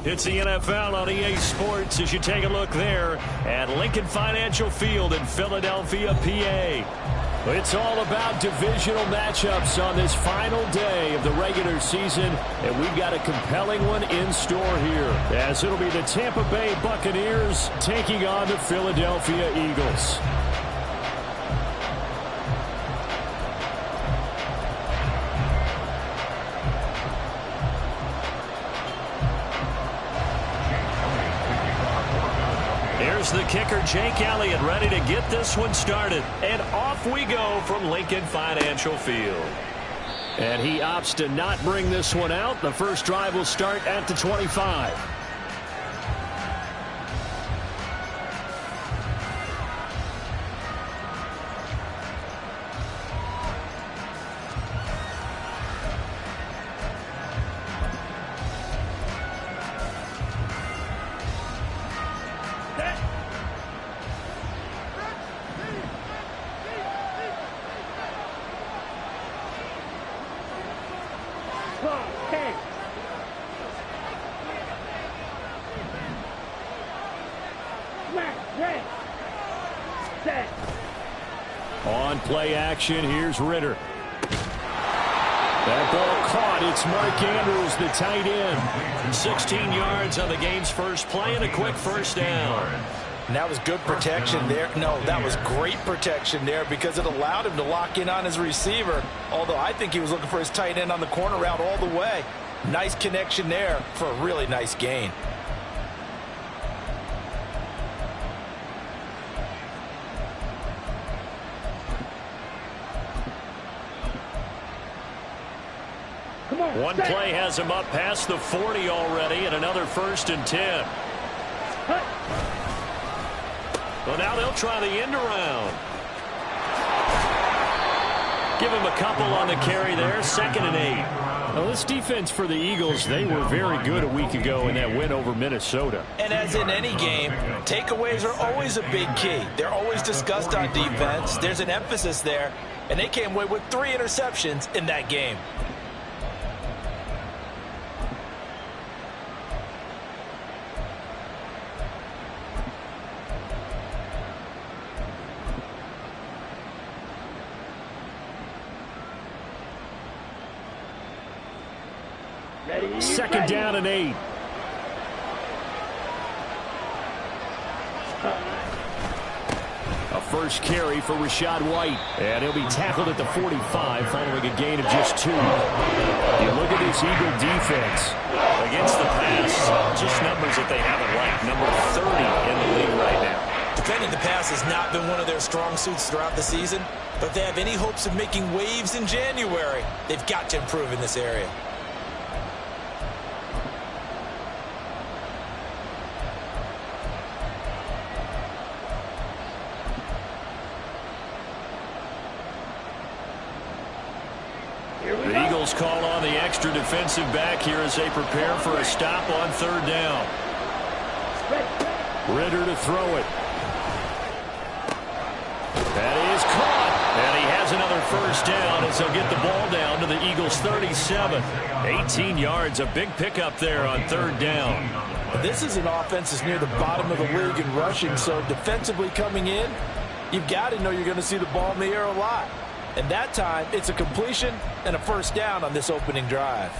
It's the NFL on EA Sports as you take a look there at Lincoln Financial Field in Philadelphia, PA. It's all about divisional matchups on this final day of the regular season, and we've got a compelling one in store here, as it'll be the Tampa Bay Buccaneers taking on the Philadelphia Eagles. Here's the kicker, Jake Elliott, ready to get this one started. And off we go from Lincoln Financial Field. And he opts to not bring this one out. The first drive will start at the 25. On play action, here's Ritter. That ball caught. It's Mark Andrews, the tight end. 16 yards on the game's first play and a quick first down. And that was good protection there. No, that was great protection there because it allowed him to lock in on his receiver. Although I think he was looking for his tight end on the corner route all the way. Nice connection there for a really nice gain. One play has him up past the 40 already, and another 1st and 10. Well, now they'll try the end around. Give him a couple on the carry there, 2nd and 8. Well, this defense for the Eagles, they were very good a week ago in that win over Minnesota. And as in any game, takeaways are always a big key. They're always discussed on defense. There's an emphasis there, and they came away with 3 interceptions in that game. Second down and 8. A first carry for Rachaad White. And he'll be tackled at the 45 following a gain of just 2. You look at this Eagle defense. Against the pass, just numbers that they haven't liked. Number 30 in the league right now. Defending the pass has not been one of their strong suits throughout the season. But if they have any hopes of making waves in January, they've got to improve in this area. The Eagles call on the extra defensive back here as they prepare for a stop on 3rd down. Ritter to throw it. That is caught. And he has another 1st down as they'll get the ball down to the Eagles' 37. 18 yards, a big pickup there on 3rd down. This is an offense that's near the bottom of the league in rushing, so defensively coming in, you've got to know you're going to see the ball in the air a lot. And that time, it's a completion and a 1st down on this opening drive.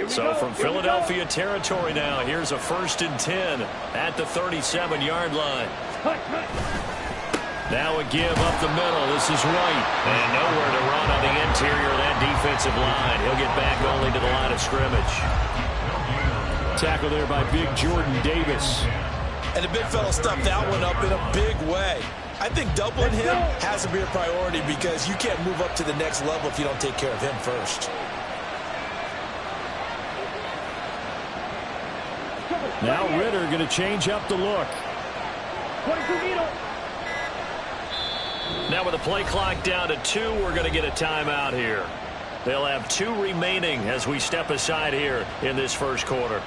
So from Philadelphia territory now, here's a 1st and 10 at the 37-yard line. Now a give up the middle. This is White. And nowhere to run on the interior of that defensive line. He'll get back only to the line of scrimmage. Tackle there by big Jordan Davis. And the big fella stuffed that one up in a big way. I think doubling him has to be a priority because you can't move up to the next level if you don't take care of him first. Now Ritter going to change up the look. Now with the play clock down to 2, we're going to get a timeout here. They'll have 2 remaining as we step aside here in this first quarter.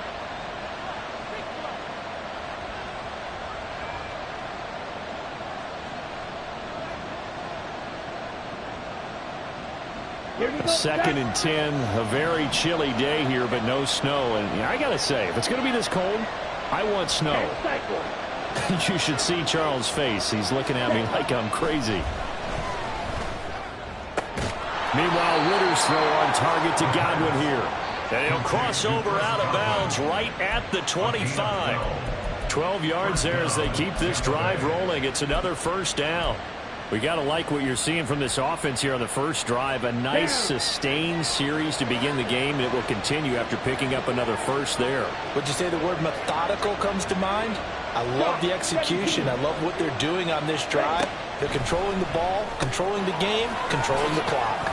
2nd and 10, a very chilly day here, but no snow. And I got to say, if it's going to be this cold, I want snow. You should see Charles' face. He's looking at me like I'm crazy. Meanwhile, Ritter's throw on target to Godwin here. And he'll cross over out of bounds right at the 25. 12 yards there as they keep this drive rolling. It's another first down. We got to like what you're seeing from this offense here on the first drive. A nice sustained series to begin the game, and it will continue after picking up another first there. Would you say the word methodical comes to mind? I love the execution. I love what they're doing on this drive. They're controlling the ball, controlling the game, controlling the clock.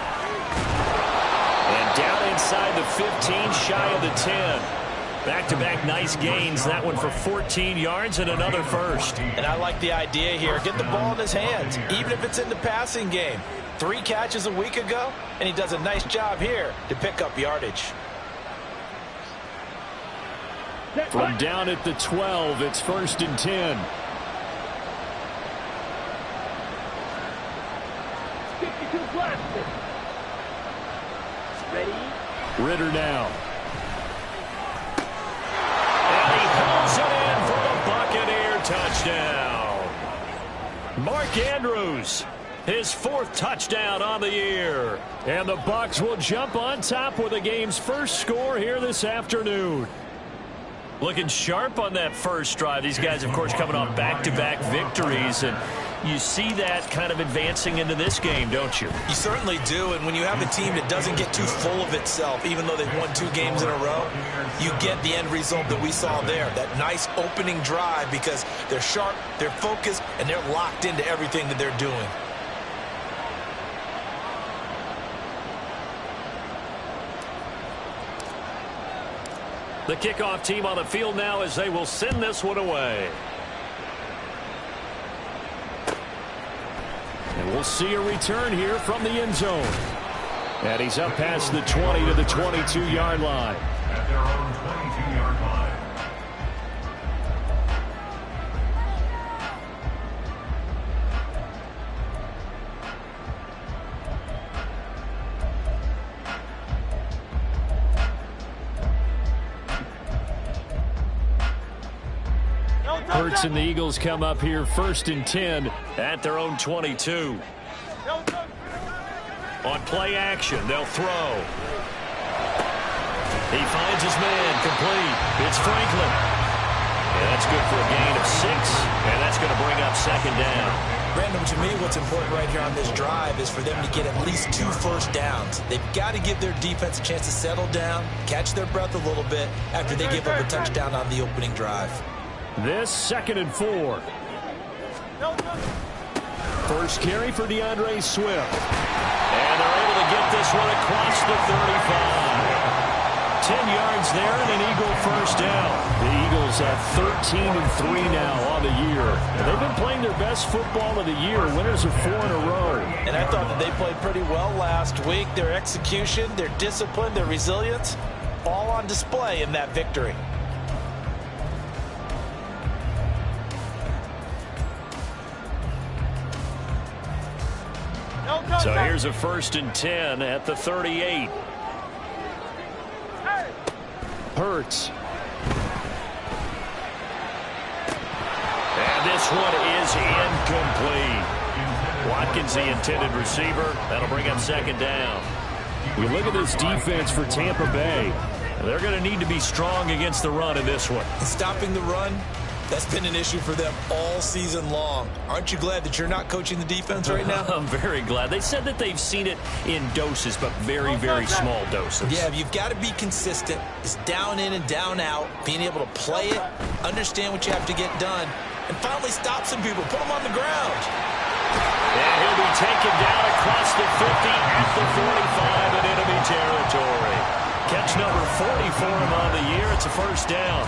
And down inside the 15, shy of the 10. Back-to-back nice gains. That one for 14 yards and another first. And I like the idea here. Get the ball in his hands, even if it's in the passing game. 3 catches a week ago, and he does a nice job here to pick up yardage. From down at the 12, it's 1st and 10. 52 blasted. Ready? Ritter now. And he pulls it in for the Buccaneer touchdown. Mark Andrews, his 4th touchdown on the year. And the Bucs will jump on top with the game's first score here this afternoon. Looking sharp on that first drive. These guys, of course, coming off back-to-back victories, and you see that kind of advancing into this game, don't you? You certainly do, and when you have a team that doesn't get too full of itself, even though they've won 2 games in a row, you get the end result that we saw there, that nice opening drive, because they're sharp, they're focused, and they're locked into everything that they're doing. The kickoff team on the field now as they will send this one away. And we'll see a return here from the end zone. And he's up past the 20 to the 22-yard line. At their own 22-yard line. Hurts and the Eagles come up here 1st and 10 at their own 22. On play action, they'll throw. He finds his man, complete. It's Franklin. And that's good for a gain of 6, and that's going to bring up 2nd down. Brandon, to me, what's important right here on this drive is for them to get at least 2 first downs. They've got to give their defense a chance to settle down, catch their breath a little bit after they give up a touchdown on the opening drive. This 2nd and 4. First carry for DeAndre Swift. And they're able to get this one across the 35. 10 yards there and an Eagle first down. The Eagles have 13-3 now on the year. And they've been playing their best football of the year. Winners of 4 in a row. And I thought that they played pretty well last week. Their execution, their discipline, their resilience, all on display in that victory. So here's a 1st and 10 at the 38. Hurts. And this one is incomplete. Watkins, the intended receiver. That'll bring up 2nd down. We look at this defense for Tampa Bay. They're going to need to be strong against the run in this one. Stopping the run, that's been an issue for them all season long. Aren't you glad that you're not coaching the defense right now? I'm very glad. They said that they've seen it in doses, but very, very small doses. Yeah, you've got to be consistent. It's down in and down out, being able to play it, understand what you have to get done, and finally stop some people, put them on the ground. And he'll be taken down across the 50 at the 45 in enemy territory. Catch number 40 for him on the year. It's a first down.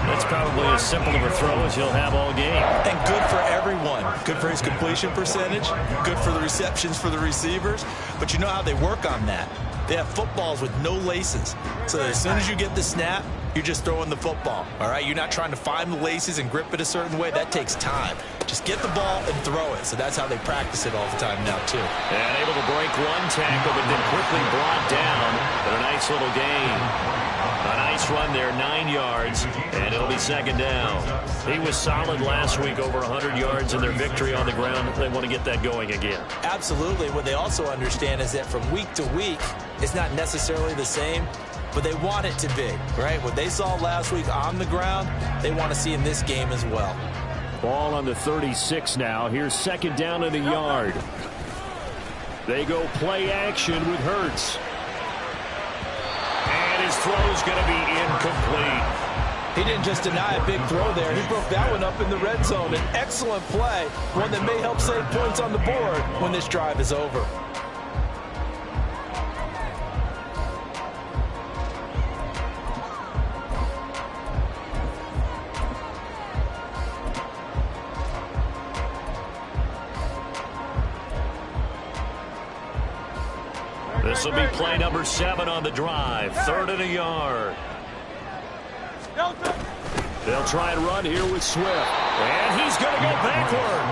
That's probably as simple of a throw as he'll have all game. And good for everyone. Good for his completion percentage. Good for the receptions for the receivers. But you know how they work on that. They have footballs with no laces. So as soon as you get the snap, You're just throwing the football, all right? You're not trying to find the laces and grip it a certain way. That takes time. Just get the ball and throw it. So that's how they practice it all the time now, too. And able to break one tackle, but then quickly brought down. But a nice little gain. A nice run there, 9 yards, and it'll be second down. He was solid last week, over 100 yards in their victory on the ground. They want to get that going again. Absolutely. What they also understand is that from week to week, it's not necessarily the same, but they want it to be, right? What they saw last week on the ground, they want to see in this game as well. Ball on the 36 now. Here's second down and a yard. They go play action with Hurts. And his throw's going to be incomplete. He didn't just deny a big throw there. He broke that one up in the red zone. An excellent play, one that may help save points on the board when this drive is over. This will be play number 7 on the drive. 3rd and a yard. They'll try and run here with Swift. And he's going to go backward.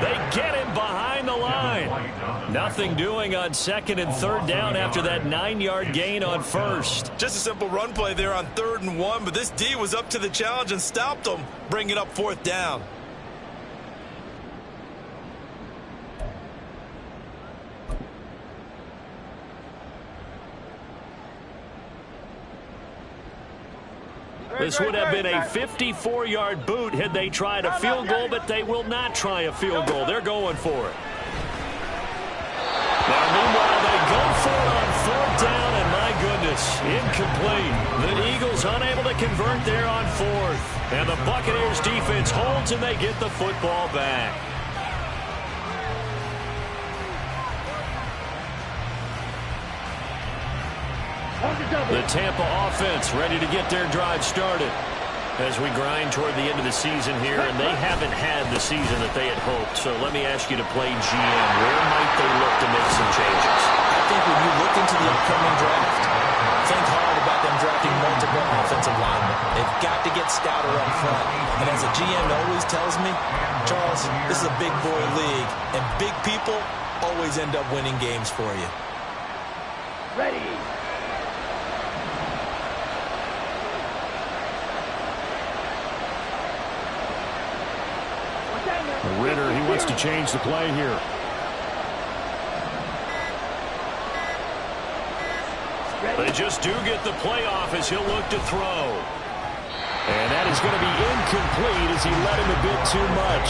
They get him behind the line. Nothing doing on 2nd and 3rd down after that 9-yard gain on 1st. Just a simple run play there on 3rd and 1, but this D was up to the challenge and stopped him, bringing up 4th down. This would have been a 54-yard boot had they tried a field goal, but they will not try a field goal. They're going for it. Now, meanwhile, they go for it on 4th down, and my goodness, incomplete. The Eagles unable to convert there on 4th. And the Buccaneers defense holds, and they get the football back. The Tampa offense ready to get their drive started as we grind toward the end of the season here, and they haven't had the season that they had hoped. So let me ask you to play GM. Where might they look to make some changes? I think when you look into the upcoming draft, think hard about them drafting multiple offensive linemen. They've got to get stouter up front. And as a GM always tells me, Charles, this is a big boy league, and big people always end up winning games for you. Ready. Ritter, he wants to change the play here. They just do get the playoff as he'll look to throw. And that is going to be incomplete as he let him a bit too much.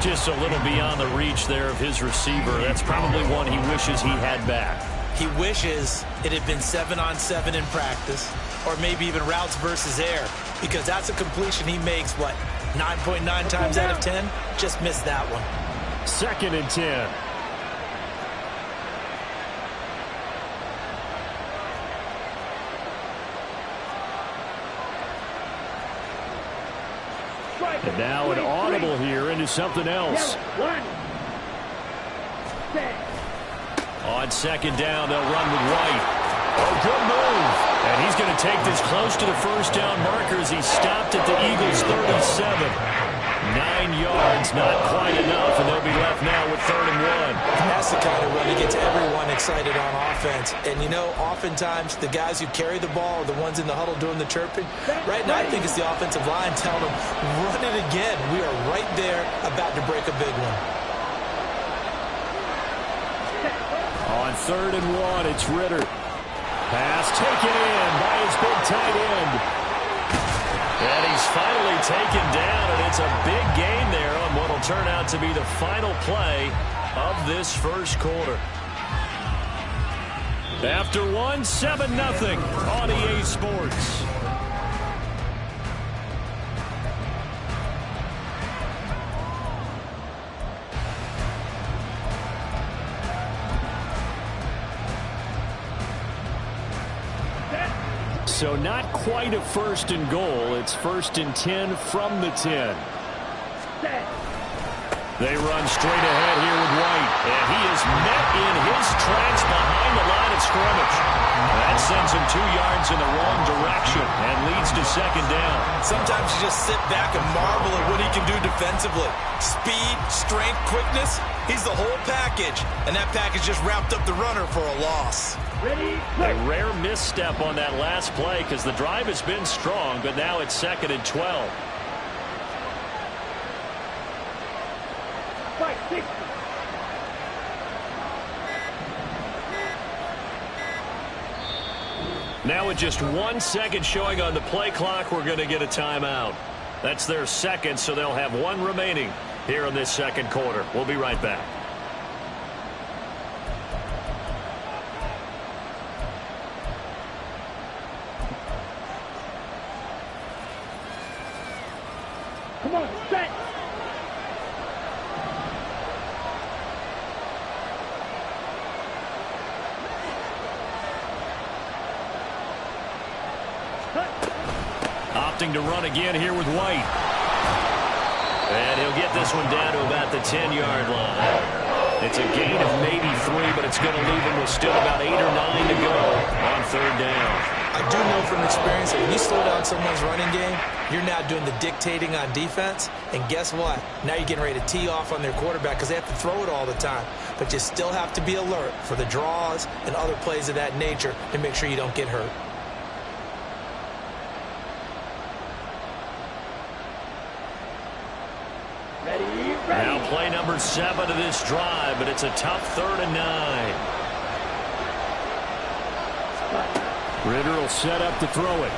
Just a little beyond the reach there of his receiver. That's probably one he wishes he had back. He wishes it had been 7-on-7 in practice, or maybe even routes versus air, because that's a completion he makes, what, 9.9 times out of 10? Just missed that one. 2nd and 10. And now an audible here into something else. On 2nd down, they'll run with White. Oh, good move. And he's going to take this close to the 1st down marker as he stopped at the Eagles' 37. 9 yards, not quite enough, and they'll be left now with 3rd and 1. That's the kind of run that gets everyone excited on offense. And, you know, oftentimes the guys who carry the ball are the ones in the huddle doing the chirping. Right now, I think it's the offensive line telling them, run it again. We are right there about to break a big one. On 3rd and 1, it's Ritter. Pass taken in by his big tight end. And he's finally taken down, and it's a big gain there on what will turn out to be the final play of this first quarter. After one, 7-0 on EA Sports. So not quite a 1st and goal. It's 1st and 10 from the 10. They run straight ahead here with White. And he is met in his tracks behind the line of scrimmage. That sends him 2 yards in the wrong direction and leads to second down. Sometimes you just sit back and marvel at what he can do defensively. Speed, strength, quickness, he's the whole package. And that package just wrapped up the runner for a loss. Ready, A rare misstep on that last play because the drive has been strong, but now it's 2nd and 12. fight, 60. Now with just 1 second showing on the play clock, we're going to get a timeout. That's their second, so they'll have 1 remaining here in this second quarter. We'll be right back. Come on, set. Opting to run again here with White. And he'll get this one down to about the 10-yard line. It's a gain of maybe 3, but it's going to leave him with still about 8 or 9 to go on 3rd down. I do know from experience that when you slow down someone's running game, you're now doing the dictating on defense. And guess what? Now you're getting ready to tee off on their quarterback because they have to throw it all the time. But you still have to be alert for the draws and other plays of that nature and make sure you don't get hurt. Now play number 7 of this drive, but it's a tough 3rd and 9. Ritter will set up to throw it.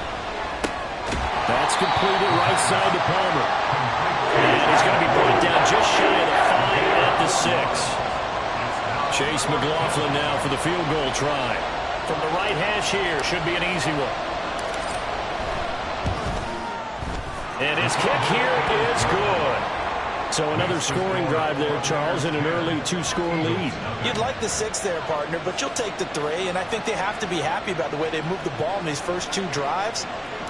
That's completed right side to Palmer. And he's going to be brought down just shy of the 5 at the 6. Chase McLaughlin now for the field goal try. From the right hash here, should be an easy one. And his kick here is good. So another scoring drive there, Charles, and an early 2-score lead. You'd like the 6 there, partner, but you'll take the 3, and I think they have to be happy about the way they moved the ball in these first 2 drives.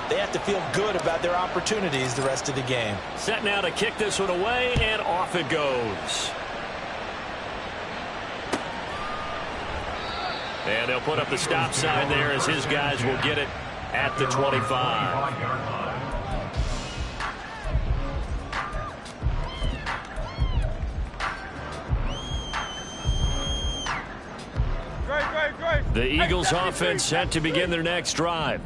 They have to feel good about their opportunities the rest of the game. Set now to kick this one away, and off it goes. And they'll put up the stop sign there as his guys will get it at the 25. 5-yard line. The Eagles offense set to begin their next drive.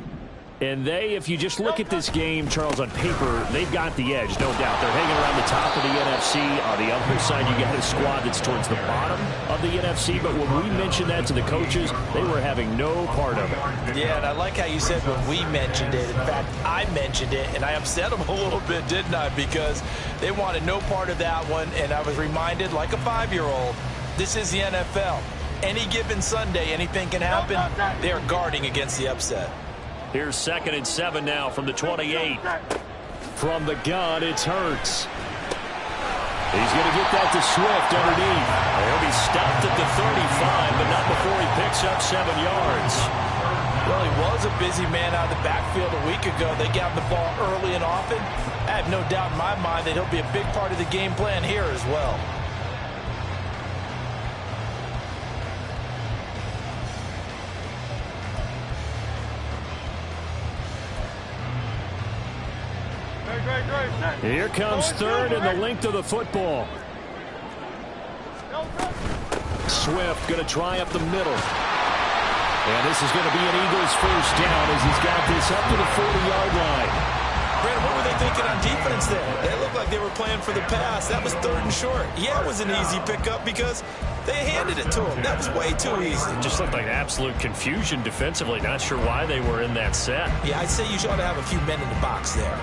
And they, if you just look at this game, Charles, on paper, they've got the edge, no doubt. They're hanging around the top of the NFC. On the other side, you got a squad that's towards the bottom of the NFC. But when we mentioned that to the coaches, they were having no part of it. Yeah, and I like how you said when we mentioned it. In fact, I mentioned it, and I upset them a little bit, didn't I? Because they wanted no part of that one, and I was reminded, like a 5-year-old, this is the NFL. Any given Sunday, anything can happen. They are guarding against the upset. Here's 2nd and 7 now from the 28. From the gun, it's Hurts. He's going to get that to Swift underneath. He'll be stopped at the 35, but not before he picks up 7 yards. Well, he was a busy man out of the backfield a week ago. They got the ball early and often. I have no doubt in my mind that he'll be a big part of the game plan here as well. Here comes 3rd and the length of the football. Swift going to try up the middle. And this is going to be an Eagles first down as he's got this up to the 40-yard line. Brandon, what were they thinking on defense there? They looked like they were playing for the pass. That was 3rd and short. Yeah, it was an easy pickup because they handed it to him. That was way too easy. It just looked like absolute confusion defensively. Not sure why they were in that set. Yeah, I'd say you ought to have a few men in the box there.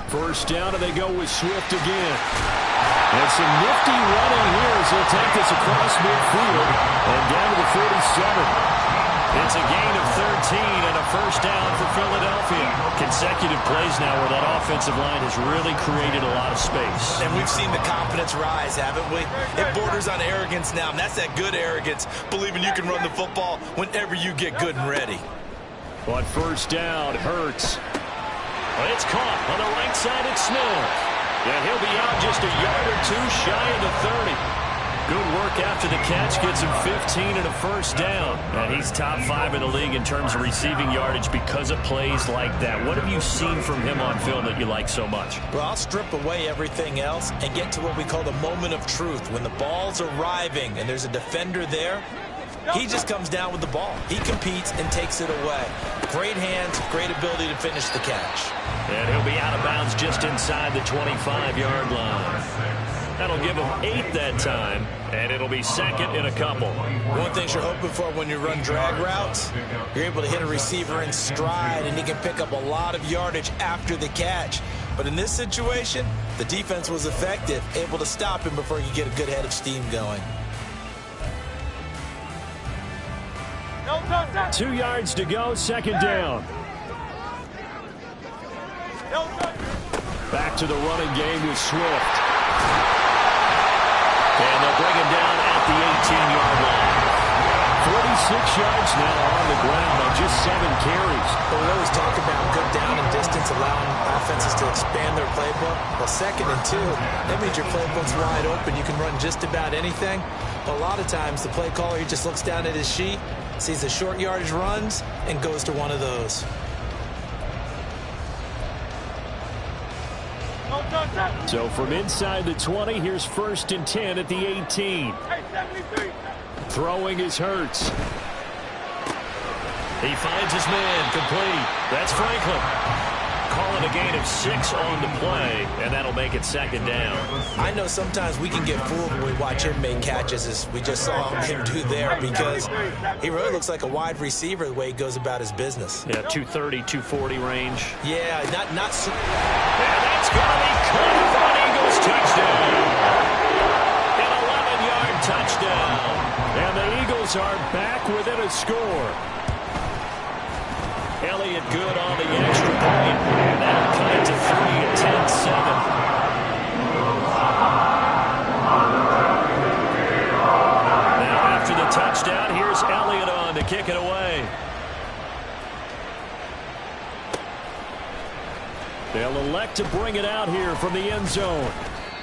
First down, and they go with Swift again. And some nifty running here as he'll take this across midfield and down to the 47. It's a gain of 13 and a first down for Philadelphia. Consecutive plays now where that offensive line has really created a lot of space. And we've seen the confidence rise, haven't we? It borders on arrogance now, and that's that good arrogance, believing you can run the football whenever you get good and ready. On first down, Hurts. It's caught on the right side at Smith. And he'll be out just a yard or two shy of the 30. Good work after the catch. Gets him 15 and a first down. And he's top 5 in the league in terms of receiving yardage because of plays like that. What have you seen from him on film that you like so much? Well, I'll strip away everything else and get to what we call the moment of truth. When the ball's arriving and there's a defender there, he just comes down with the ball. He competes and takes it away. Great hands, great ability to finish the catch. And he'll be out of bounds just inside the 25-yard line. That'll give him 8 that time, and it'll be second in a couple. One thing you're hoping for when you run drag routes, you're able to hit a receiver in stride, and he can pick up a lot of yardage after the catch. But in this situation, the defense was effective, able to stop him before he could get a good head of steam going. 2 yards to go, second down. Back to the running game with Swift. And they'll bring him down at the 18-yard line. 46 yards now on the ground on just 7 carries. But we always talk about good down and distance, allowing offenses to expand their playbook. Well, 2nd and 2, that means your playbook's wide open. You can run just about anything. But a lot of times, the play caller, he just looks down at his sheet, sees the short yardage runs, and goes to one of those. So from inside the 20, here's 1st and 10 at the 18. Throwing is Hurts. He finds his man, complete. That's Franklin. Calling a gain of 6 on the play, and that'll make it second down. I know sometimes we can get fooled when we watch him make catches, as we just saw him do there, because he really looks like a wide receiver the way he goes about his business. Yeah, 230, 240 range. Yeah, not super. And that's going to be caught for an Eagles touchdown. An 11-yard touchdown. And the Eagles are back within a score. Elliott good on the extra point. And that'll cut it to 3 at 10-7. Now after the touchdown, here's Elliott on to kick it away. They'll elect to bring it out here from the end zone.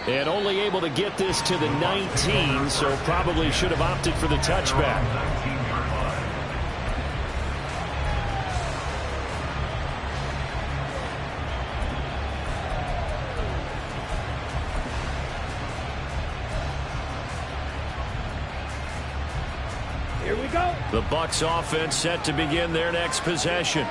And only able to get this to the 19, so probably should have opted for the touchback. Here we go. The Bucs offense set to begin their next possession.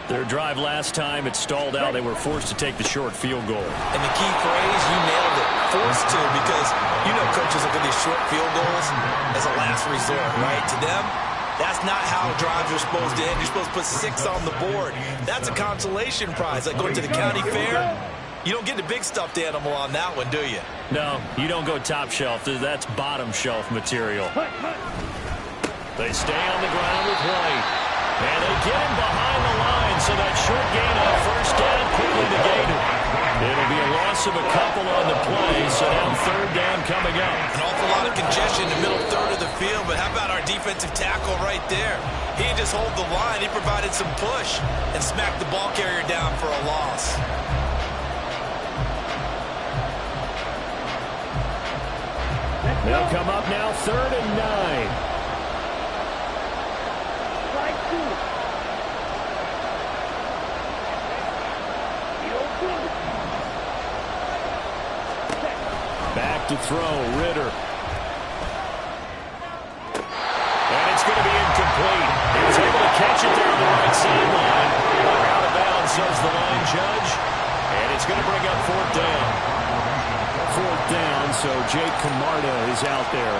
Their drive last time, it stalled out. They were forced to take the short field goal. And the key phrase, you nailed it, forced to, because you know coaches look at these short field goals as a last resort, right? To them, that's not how drives are supposed to end. You're supposed to put 6 on the board. That's a consolation prize. Like going to the county fair, you don't get the big stuffed animal on that one, do you? No, you don't go top shelf. That's bottom shelf material. They stay on the ground with White. And they get him behind the line, so that short gain on first down quickly negated. It'll be a loss of a couple on the play, so now 3rd down coming up. An awful lot of congestion in the middle third of the field, but how about our defensive tackle right there? He didn't just hold the line, he provided some push and smacked the ball carrier down for a loss. They'll come up now 3rd and 9. Back to throw, Ritter. And it's going to be incomplete. He was able to catch it there on the right sideline. We're out of bounds, says the line judge. And it's going to bring up 4th down. 4th down, so Jake Camarda is out there.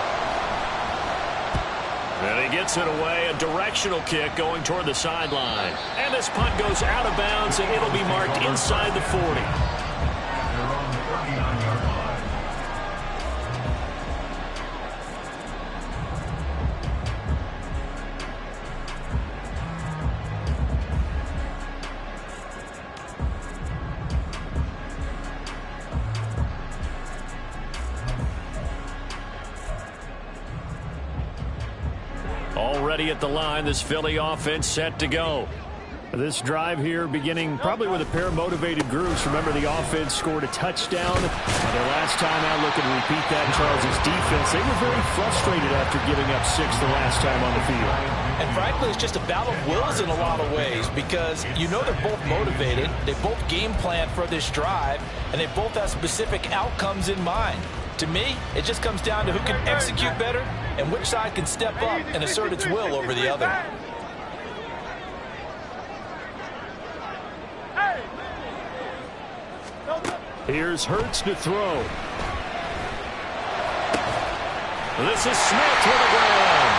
And he gets it away, a directional kick going toward the sideline. And this punt goes out of bounds, and it'll be marked inside the 40. Already at the line, this Philly offense set to go. This drive here beginning probably with a pair of motivated groups. Remember, the offense scored a touchdown. Their last time out, looking to repeat that. Charles' defense, they were very frustrated after giving up 6 the last time on the field. And frankly, it's just a battle of wills in a lot of ways because you know they're both motivated. They both game plan for this drive, and they both have specific outcomes in mind. To me, it just comes down to who can execute better and which side can step up and assert its will over the other. Here's Hurts to throw. This is Smith with the ground.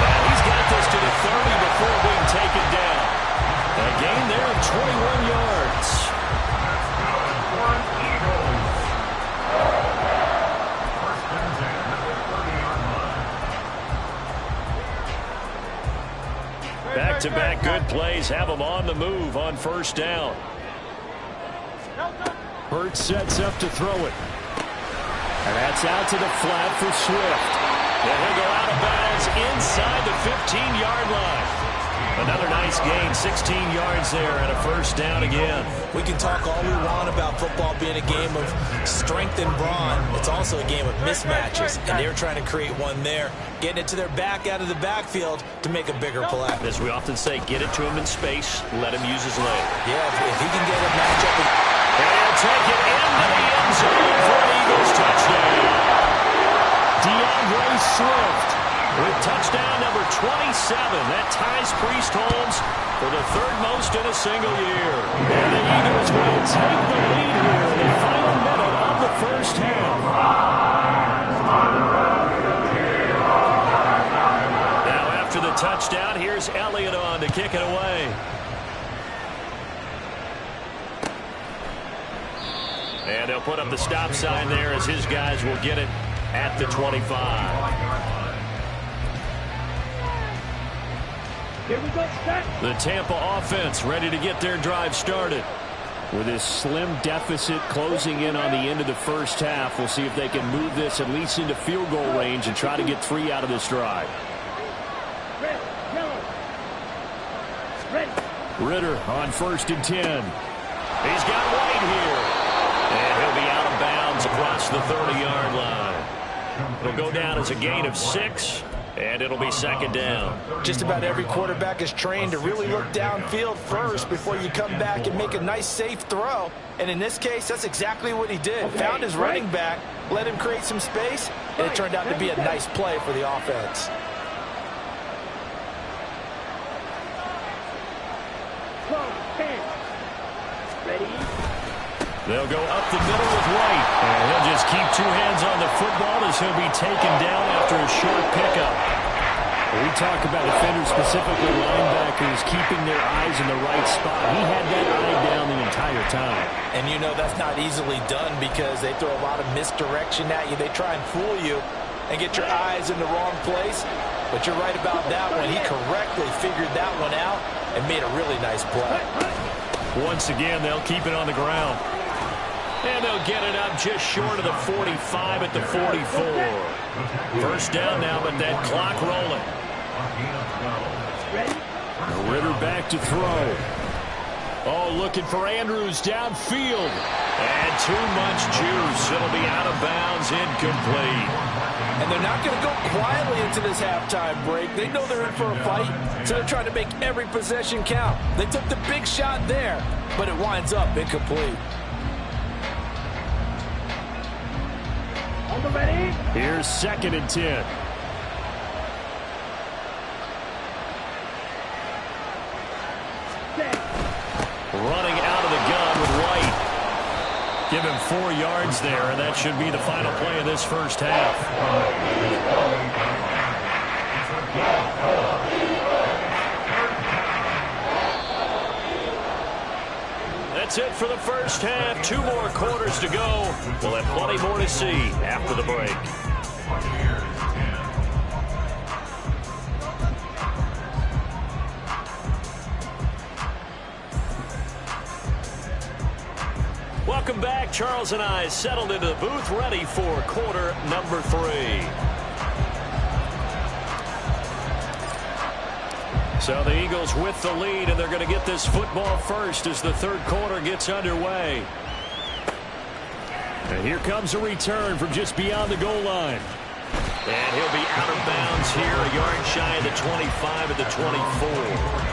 And he's got this to the 30 before being taken down. A gain there of 21 yards. Back-to-back good plays have them on the move on first down. Hurts sets up to throw it. And that's out to the flat for Swift. And he'll go out of bounds inside the 15-yard line. Another nice gain, 16 yards there, and a first down again. We can talk all we want about football being a game of strength and brawn. It's also a game of mismatches, and they're trying to create one there, getting it to their back out of the backfield to make a bigger play. As we often say, get it to him in space, let him use his leg. Yeah, if he can get a matchup. And take it into the end zone for an Eagles touchdown. DeAndre Swift with touchdown number 27. That ties Priest Holmes for the 3rd most in a single year. And the Eagles will take the lead here in the final minute of the first half. Now after the touchdown, here's Elliott on to kick it away. And they'll put up the stop sign there as his guys will get it at the 25. Here we go, start. The Tampa offense ready to get their drive started. With this slim deficit closing in on the end of the first half, we'll see if they can move this at least into field goal range and try to get 3 out of this drive. Red, yellow. Ready. Ritter on 1st and 10. He's got White here. And he'll be out of bounds across the 30-yard line. It'll go down as a gain of 6, and it'll be 2nd down. Just about every quarterback is trained to really look downfield first before you come back and make a nice, safe throw. And in this case, that's exactly what he did. Found his running back, let him create some space, and it turned out to be a nice play for the offense. Ready. They'll go up the middle with White. And he'll just keep 2 hands on the football as he'll be taken down after a short pickup. We talk about defenders, specifically linebackers, keeping their eyes in the right spot. He had that eye down the entire time. And you know that's not easily done because they throw a lot of misdirection at you. They try and fool you and get your eyes in the wrong place. But you're right about that one. He correctly figured that one out and made a really nice play. Once again, they'll keep it on the ground. And they'll get it up just short of the 45 at the 44. First down now, but that clock rolling. Ritter back to throw. Oh, looking for Andrews downfield. And too much juice. It'll be out of bounds, incomplete. And they're not going to go quietly into this halftime break. They know they're in for a fight, so they're trying to make every possession count. They took the big shot there, but it winds up incomplete. Ready? Here's 2nd and 10. Running out of the gun with White. Give him 4 yards there, and that should be the final play of this first half. That's it for the first half. 2 more quarters to go. We'll have plenty more to see after the break. Welcome back. Charles and I settled into the booth, ready for quarter number 3. So the Eagles with the lead, and they're going to get this football first as the third quarter gets underway. And here comes a return from just beyond the goal line. And he'll be out of bounds here, a yard shy of the 25 at the 24.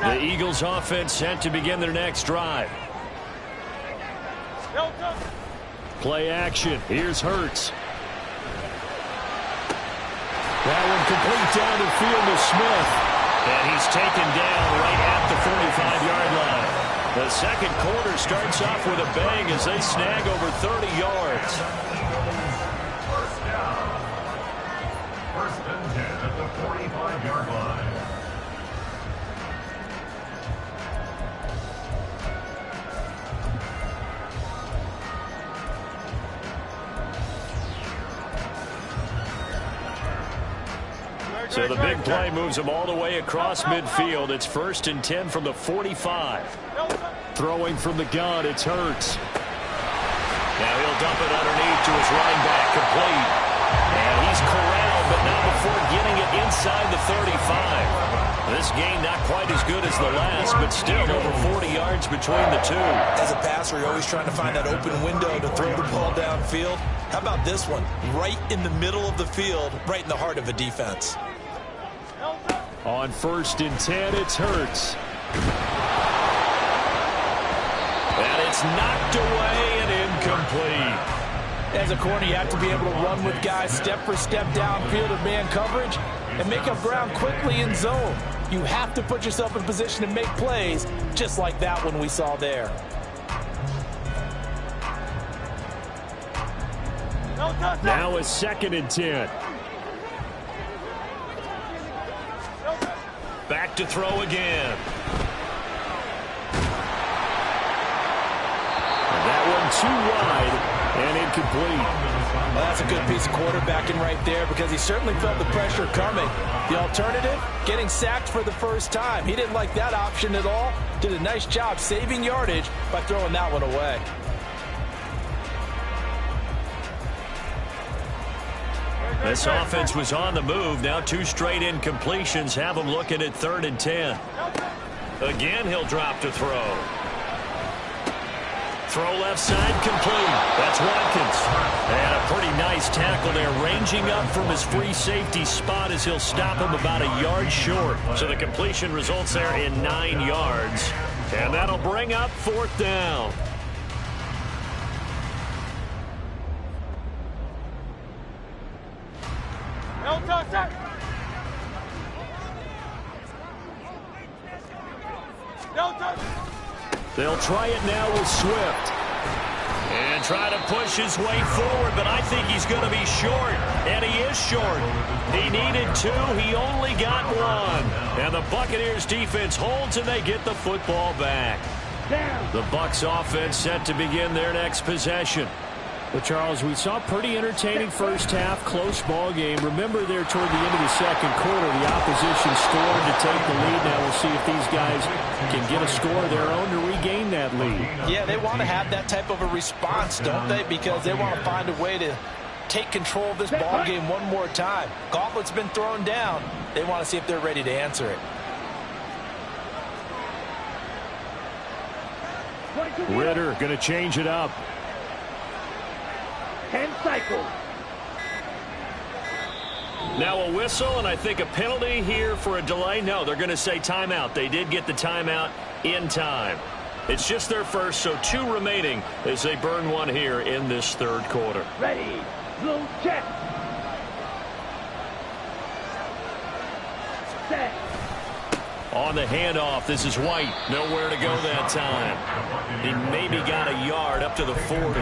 The Eagles offense set to begin their next drive. Play action. Here's Hurts. That one complete down the field to Smith. And he's taken down right at the 45-yard line. The second quarter starts off with a bang as they snag over 30 yards. First down. First and 10 at the 45-yard line. So the big play moves them all the way across midfield. It's first and 10 from the 45. Throwing from the gun, it's Hurts. Now he'll dump it underneath to his running back, complete. And he's corralled, but not before getting it inside the 35. This game not quite as good as the last, but still over 40 yards between the two. As a passer, you're always trying to find that open window to throw the ball downfield. How about this one? Right in the middle of the field, right in the heart of a defense. On first and 10, it's Hurts. And it's knocked away and incomplete. As a corner, you have to be able to run with guys step for step downfield of man coverage and make up ground quickly in zone. You have to put yourself in position to make plays, just like that one we saw there. Now a second and 10. Back to throw again. And that one too wide and incomplete. Well, that's a good piece of quarterbacking right there because he certainly felt the pressure coming. The alternative, getting sacked for the first time. He didn't like that option at all. Did a nice job saving yardage by throwing that one away. This offense was on the move. Now two straight incompletions have them looking at third and 10. Again, he'll drop to throw. Throw left side, complete. That's Watkins. And a pretty nice tackle there, ranging up from his free safety spot as he'll stop him about a yard short. So the completion results there in 9 yards. And that'll bring up fourth down. They'll try it now with Swift. And try to push his way forward, but I think he's going to be short. And he is short. He needed 2. He only got 1. And the Buccaneers defense holds and they get the football back. The Bucs offense set to begin their next possession. Well, Charles, we saw a pretty entertaining first half, close ball game. Remember there toward the end of the second quarter, the opposition scored to take the lead. Now we'll see if these guys can get a score of their own to regain that lead. Yeah, they want to have that type of a response, don't they? Because they want to find a way to take control of this ball game one more time. Gauntlet's been thrown down. They want to see if they're ready to answer it. Ritter going to change it up. 10 cycles. Now a whistle, and I think a penalty here for a delay. No, they're going to say timeout. They did get the timeout in time. It's just their first, so 2 remaining as they burn one here in this third quarter. Ready. Blue check. Set. On the handoff, this is White. Nowhere to go that time. He maybe got a yard up to the 40.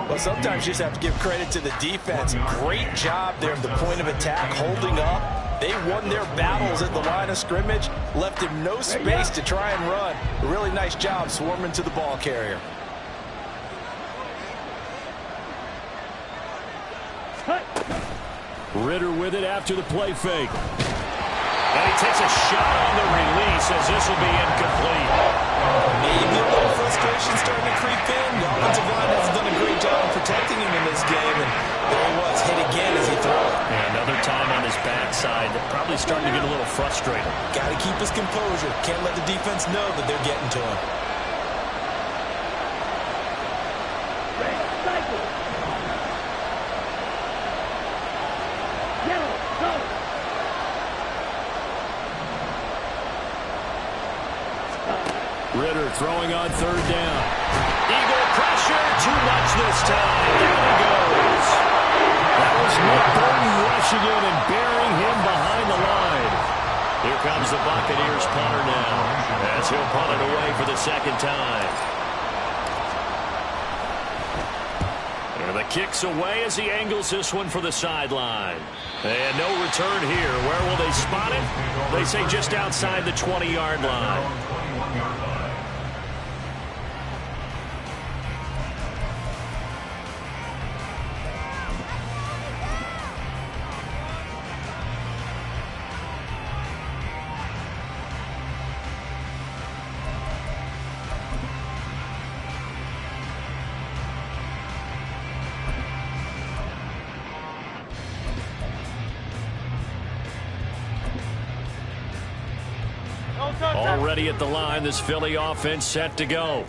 Well, sometimes you just have to give credit to the defense. Great job there at the point of attack, holding up. They won their battles at the line of scrimmage, left him no space to try and run. A really nice job swarming to the ball carrier. Ritter with it after the play fake. And he takes a shot on the release as this will be incomplete. Maybe a little frustration starting to creep in. The offensive line hasn't done a great job of protecting him in this game, and there he was, hit again as he threw it. And another time on his backside, probably starting to get a little frustrated. Got to keep his composure. Can't let the defense know that they're getting to him. Cycle. Yellow, go. Ritter throwing on third down. Eagle pressure, too much this time. Down he goes. That was Nick Burton rushing in and burying him behind the line. Here comes the Buccaneers punter now, as he'll punt it away for the second time. And the kick's away as he angles this one for the sideline. And no return here. Where will they spot it? They say just outside the 20-yard line. 21-yard line. Already at the line, this Philly offense set to go.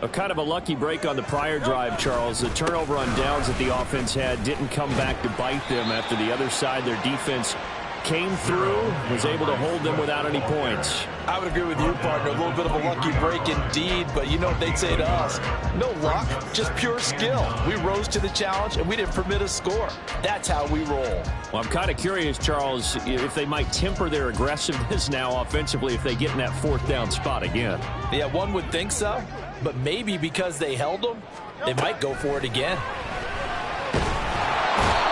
A kind of a lucky break on the prior drive, Charles. The turnover on downs that the offense had didn't come back to bite them after the other side. Their defense came through, was able to hold them without any points. I would agree with you, partner. A little bit of a lucky break indeed, but you know what they'd say to us? No luck, just pure skill. We rose to the challenge, and we didn't permit a score. That's how we roll. Well, I'm kind of curious, Charles, if they might temper their aggressiveness now offensively if they get in that fourth down spot again. Yeah, one would think so, but maybe because they held them, they might go for it again.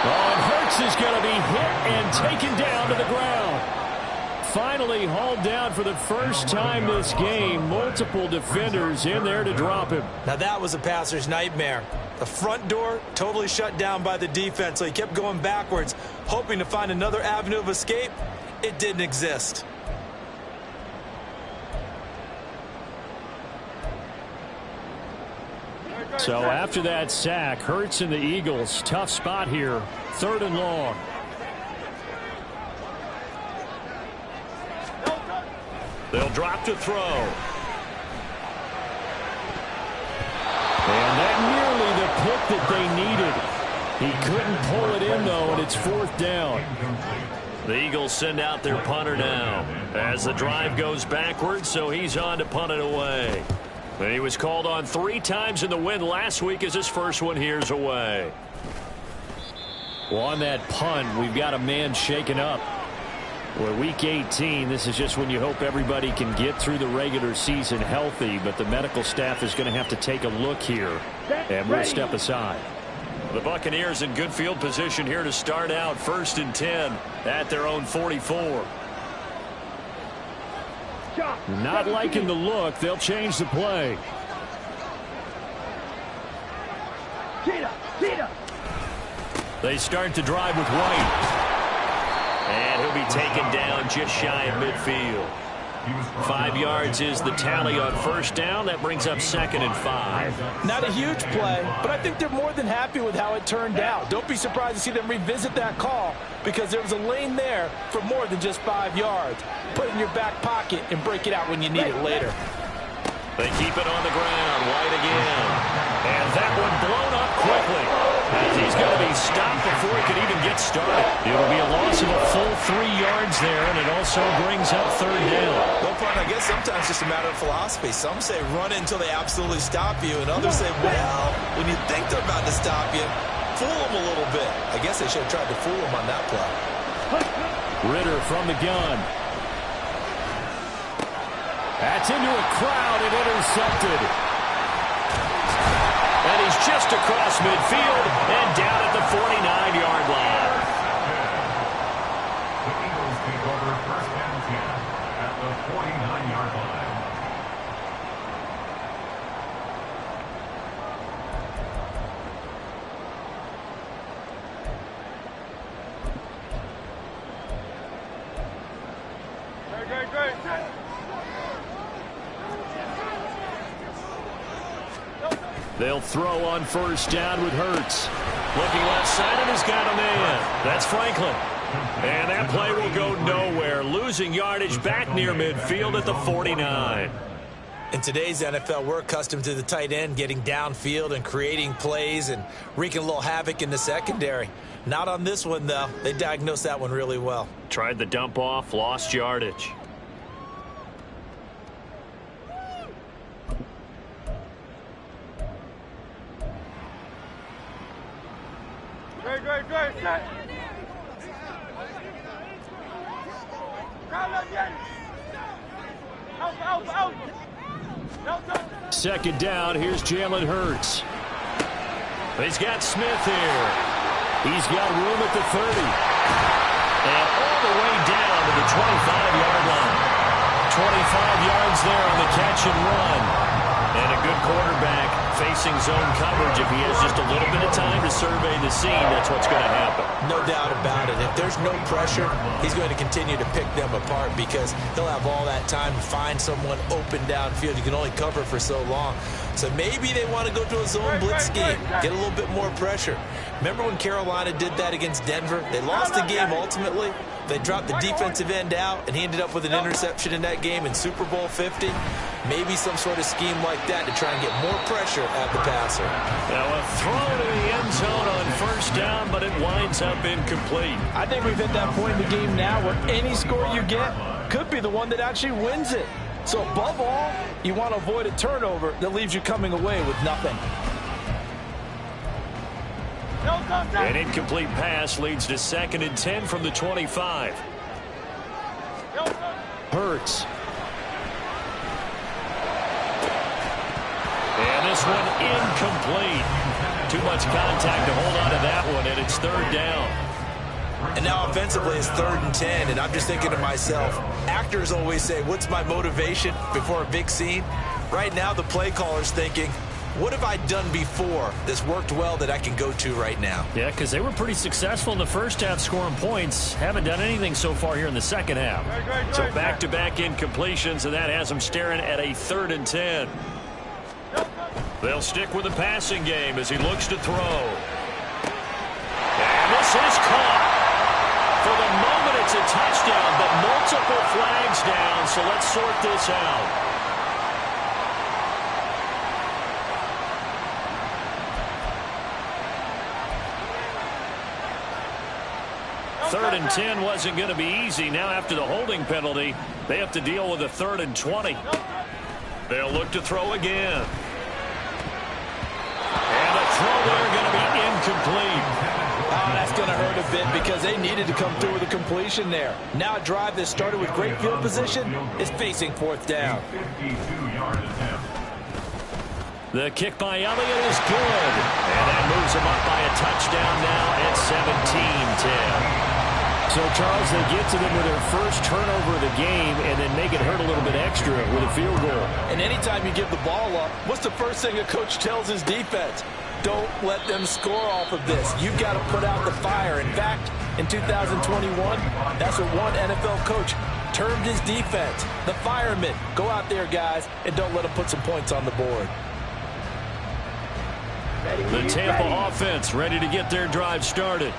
Oh, and Hurts is going to be hit and taken down to the ground. Finally hauled down for the first time this game. Multiple defenders in there to drop him. Now that was a passer's nightmare. The front door totally shut down by the defense, so he kept going backwards, hoping to find another avenue of escape. It didn't exist. So after that sack, Hurts and the Eagles, tough spot here. 3rd and long. They'll drop to throw. And that nearly the pick that they needed. He couldn't pull it in, though, and it's 4th down. The Eagles send out their punter now as the drive goes backwards, so he's on to punt it away. And he was called on 3 times in the win last week as his first one here's away. Well, on that punt, we've got a man shaken up. Well, week 18, this is just when you hope everybody can get through the regular season healthy, but the medical staff is going to have to take a look here, and we'll step aside. The Buccaneers in good field position here to start out 1st and 10 at their own 44. Not liking the look. They'll change the play. They start to drive with White. And he'll be taken down just shy of midfield. 5 yards is the tally on 1st down. That brings up 2nd and 5. Not a huge play, but I think they're more than happy with how it turned out. Don't be surprised to see them revisit that call because there was a lane there for more than just 5 yards. Put it in your back pocket and break it out when you need it later. They keep it on the ground. White again. And that one blown up quickly. As he's going to be stopped before he could even get started. It'll be a loss of a full 3 yards there, and it also brings up 3rd down. Well, partner, I guess sometimes it's just a matter of philosophy. Some say run until they absolutely stop you, and others say, well, when you think they're about to stop you, fool them a little bit. I guess they should have tried to fool them on that play. Ritter from the gun. That's into a crowd and intercepted. And he's just across midfield and down at the 49-yard line. The Eagles take over 1st and 10 at the 49-yard line. They'll throw on first down with Hurts. Looking left side, and he's got a man. That's Franklin. And that play will go nowhere. Losing yardage back near midfield at the 49. In today's NFL, we're accustomed to the tight end getting downfield and creating plays and wreaking a little havoc in the secondary. Not on this one, though. They diagnosed that one really well. Tried the dump off, lost yardage. Great. Second down, here's Jalen Hurts. He's got Smith here. He's got room at the 30. And all the way down to the 25-yard line. 25 yards there on the catch and run. And a good quarterback facing zone coverage. If he has just a little bit of time to survey the scene, that's what's going to happen. No doubt about it. If there's no pressure, he's going to continue to pick them apart because he'll have all that time to find someone open downfield. You can only cover for so long. So maybe they want to go to a zone blitz scheme, get a little bit more pressure. Remember when Carolina did that against Denver? They lost the game ultimately. They dropped the defensive end out, and he ended up with an interception in that game in Super Bowl 50. Maybe some sort of scheme like that to try and get more pressure at the passer. Now a throw to the end zone on first down, but it winds up incomplete. I think we've hit that point in the game now where any score you get could be the one that actually wins it. So above all, you want to avoid a turnover that leaves you coming away with nothing. An incomplete pass leads to 2nd and 10 from the 25. Hurts. And this one incomplete. Too much contact to hold on to that one, and it's 3rd down. And now offensively it's 3rd and 10, and I'm just thinking to myself, actors always say, what's my motivation before a big scene? Right now the play caller's thinking, what have I done before that's worked well that I can go to right now? Yeah, because they were pretty successful in the first half scoring points. Haven't done anything so far here in the second half. So back-to-back incompletions, and that has them staring at a 3rd and 10. They'll stick with the passing game as he looks to throw. And this is caught. For the moment, it's a touchdown, but multiple flags down, so let's sort this out. 3rd and 10 wasn't going to be easy. Now after the holding penalty, they have to deal with a 3rd and 20. They'll look to throw again. And a throw there going to be incomplete. Oh, that's going to hurt a bit because they needed to come through with a completion there. Now a drive that started with great field position is facing 4th down. The kick by Elliott is good. And that moves him up by a touchdown now at 17-10. So, Charles, they get to them with their first turnover of the game and then make it hurt a little bit extra with a field goal. And anytime you give the ball up, what's the first thing a coach tells his defense? Don't let them score off of this. You've got to put out the fire. In fact, in 2021, that's what one NFL coach termed his defense. The firemen. Go out there, guys, and don't let them put some points on the board. The Tampa offense ready to get their drive started.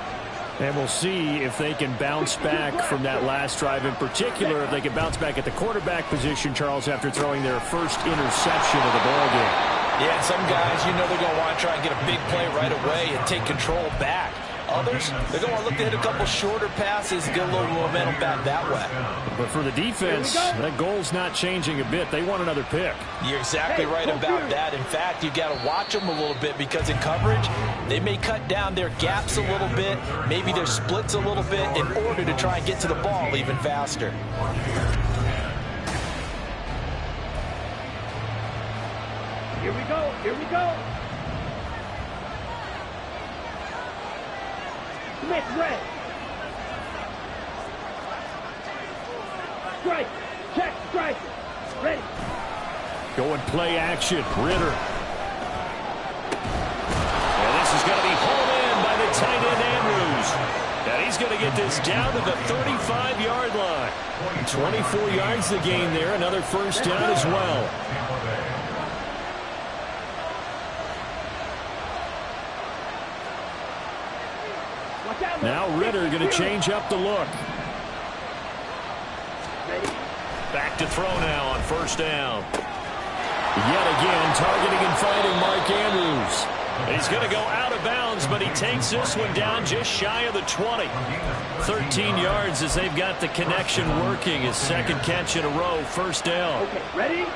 And we'll see if they can bounce back from that last drive in particular, if they can bounce back at the quarterback position, Charles, after throwing their first interception of the ballgame. Yeah, some guys, you know they're going to want to try and get a big play right away and take control back. Others, they're going to look to hit a couple shorter passes, get a little momentum back that way. But for the defense, that goal's not changing a bit. They want another pick. You're exactly right about that. In fact, you've got to watch them a little bit because in coverage, they may cut down their gaps a little bit, maybe their splits a little bit in order to try and get to the ball even faster. Here we go. Here we go. Smith red. Strike. Check. Strike. Ready. Going play action. Ritter. And this is going to be hauled in by the tight end Andrews. And he's going to get this down to the 35-yard line. 24 yards the gain there. Another first down as well. Watch out. Now Ritter going to change up the look. Ready. Back to throw now on first down. Yet again, targeting and finding Mark Andrews. He's going to go out of bounds, but he takes this one down just shy of the 20. 13 yards as they've got the connection working. His second catch in a row, first down. Okay, ready?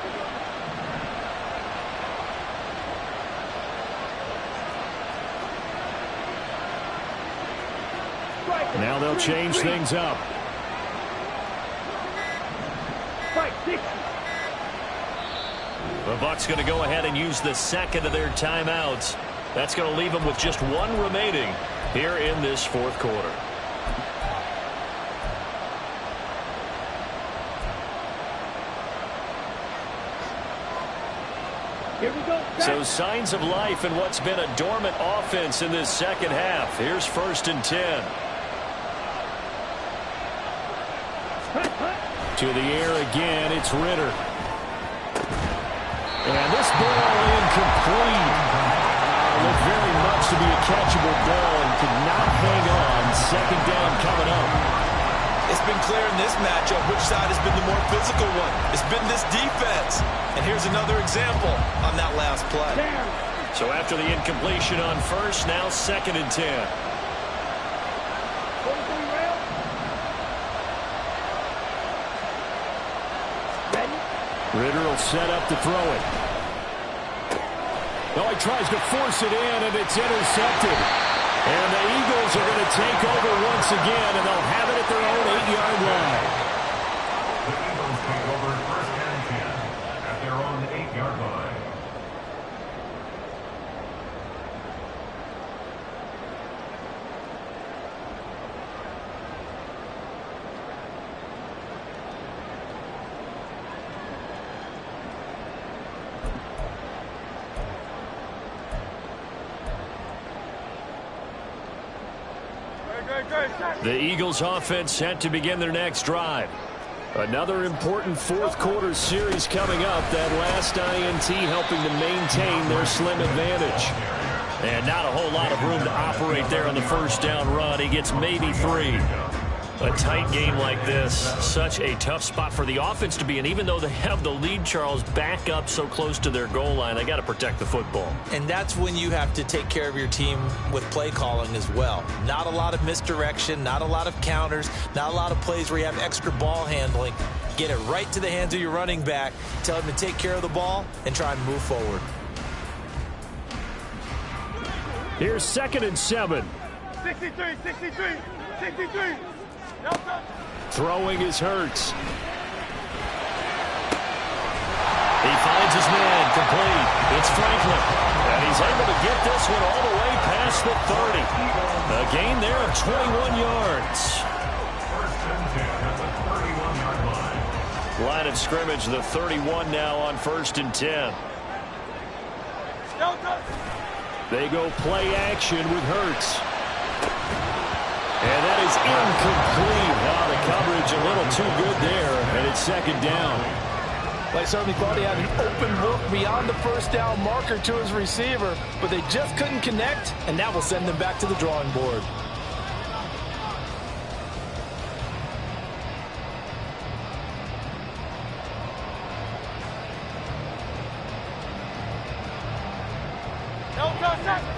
Now they'll change things up. Strike 60. The Bucs going to go ahead and use the second of their timeouts. That's going to leave them with just one remaining here in this fourth quarter. Here we go. So signs of life in what's been a dormant offense in this second half. Here's first and 10. To the air again, it's Ritter. And this ball incomplete. Looked very much to be a catchable ball and could not hang on. Second down coming up. It's been clear in this matchup which side has been the more physical one. It's been this defense. And here's another example on that last play. So after the incompletion on first, now second and 10. Ritter will set up to throw it. Oh, he tries to force it in, and it's intercepted. And the Eagles are going to take over once again, and they'll have it at their own 8-yard line. The Eagles take over first and 10 at their own 8-yard line. The Eagles offense set to begin their next drive. Another important fourth quarter series coming up. That last INT helping to maintain their slim advantage. And not a whole lot of room to operate there on the first down run. He gets maybe 3. A tight game like this, such a tough spot for the offense to be in. Even though they have the lead, Charles, back up so close to their goal line, they got to protect the football. And that's when you have to take care of your team with play calling as well. Not a lot of misdirection, not a lot of counters, not a lot of plays where you have extra ball handling. Get it right to the hands of your running back, tell him to take care of the ball, and try and move forward. Here's second and 7. 63, 63, 63. Throwing is Hurts. He finds his man, complete. It's Franklin. And he's able to get this one all the way past the 30. A gain there of 21 yards. First and 10 at the 31-yard line. Line of scrimmage, the 31 now on first and 10. They go play action with Hurts. And that is incomplete. Oh, the coverage a little too good there, and it's second down. I certainly thought he had an open look beyond the first down marker to his receiver, but they just couldn't connect, and that will send them back to the drawing board.